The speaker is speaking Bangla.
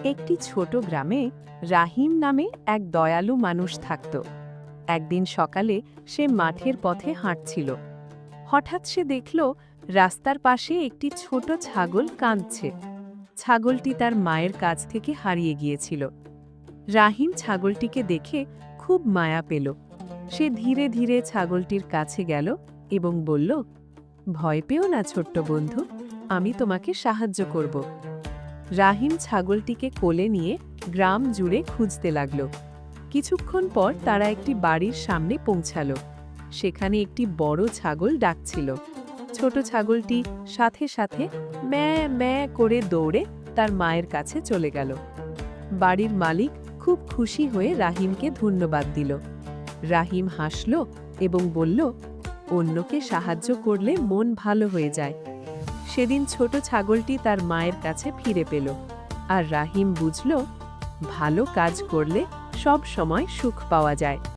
একটি ছোট গ্রামে রাহিম নামে এক দয়ালু মানুষ থাকত। একদিন সকালে সে মাঠের পথে হাঁটছিল। হঠাৎ সে দেখল রাস্তার পাশে একটি ছোট ছাগল কাঁদছে। ছাগলটি তার মায়ের কাছ থেকে হারিয়ে গিয়েছিল। রাহিম ছাগলটিকে দেখে খুব মায়া পেল। সে ধীরে ধীরে ছাগলটির কাছে গেল এবং বলল, ভয় পেও না ছোট্ট বন্ধু, আমি তোমাকে সাহায্য করব। রাহিম ছাগলটিকে কোলে নিয়ে গ্রাম জুড়ে খুঁজতে লাগল। কিছুক্ষণ পর তারা একটি বাড়ির সামনে পৌঁছালো। সেখানে একটি বড় ছাগল ডাকছিল। ছোট ছাগলটি সাথে সাথে ম্যাঁ ম্যাঁ করে দৌড়ে তার মায়ের কাছে চলে গেল। বাড়ির মালিক খুব খুশি হয়ে রাহিমকে ধন্যবাদ দিল। রাহিম হাসল এবং বলল, অন্যকে সাহায্য করলে মন ভালো হয়ে যায়। সেদিন ছোট ছাগলটি তার মায়ের কাছে ফিরে পেল। আর রাহিম বুঝল, ভালো কাজ করলে সব সময় সুখ পাওয়া যায়।